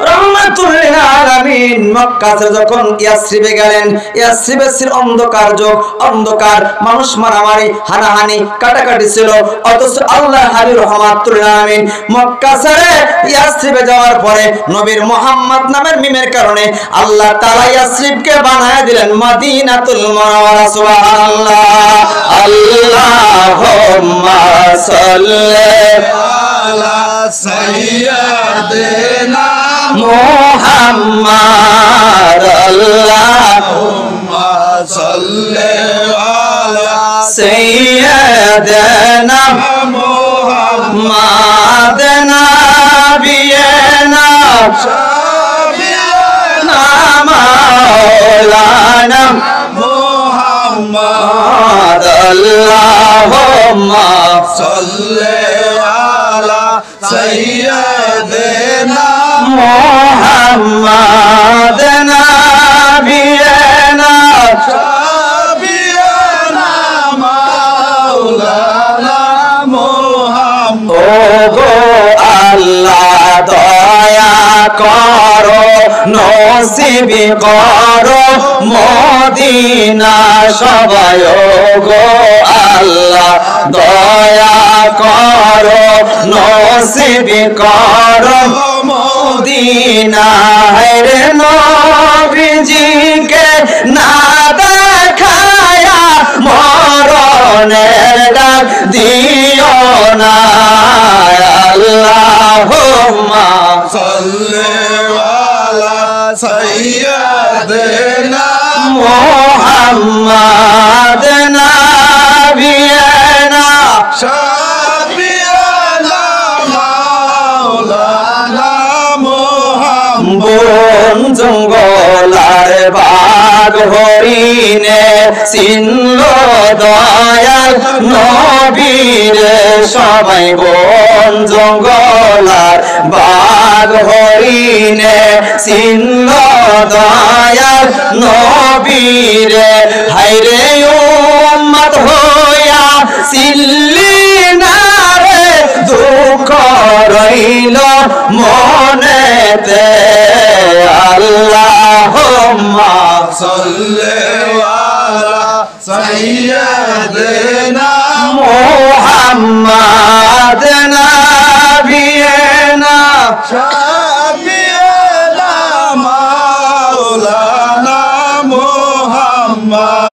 রাহমাতুল লিল আলামিন মক্কা ছেড়ে যখন ইয়াসরিবে গেলেন, ইয়াসরিবে ছিল অন্ধকার যুগ, অন্ধকার, মানুষ মারামারি হানাহানি কাটাকাটি ছিল। অথচ আল্লাহ হাবিব রাহমাতুল লিল আলামিন মক্কা ছেড়ে ইয়াসরিবে যাওয়ার পরে নবীর মুহাম্মদ নামের মিমের কারণে আল্লাহ তাআলা ইয়াসরিবকে বানায় দিলেন মদিনাতুল মুনাওয়ারা। সুবহানাল্লাহ। আল্লাহুম্মা সাল্লি আলা সাইয়্যিদিনা মুহাম্মদ। আল্লাহুম্মা সাল্লি আলা সাইয়্যিদিনা মুহাম্মদ নাবিয়িনা শাফি'না মাওলানা মুহাম্মদ। আল্লাহুম্মা সাল্লি আলা সাইয়্যিদিনা মুহাম্মদ নাবিয়িনা শাফি'না মাওলানা মুহাম্মদ। ওগো আল্লাহ দয়া করো, নসিব করো মদিনা সবাই। ওগো আল্লাহ দয়া করো, নসিব করো মদিনা। রে নবীজিকে না দেখায়া মরণের ডাক দিও না। আল্লাহুম্মা সাল্লি আলা সাইয়্যিদিনা মুহাম্মদ নাবিয়িনা শাফি'না মাওলানা মুহাম্মদ। বন জঙ্গলার বাঘ হরিণে চিনল দয়াল নবীরে সবাই। বন জঙ্গলার বাঘ হরিণে চিনল দয়াল নবীরে। হায়রে উম্মত হইয়া চিল্লি না রে, দুঃখ রইল মনেতে। আল্লাহুম্মা সাল্লি আলা সাইয়্যিদিনা মুহাম্মদ নাবিয়িনা শাফি'না মাওলানা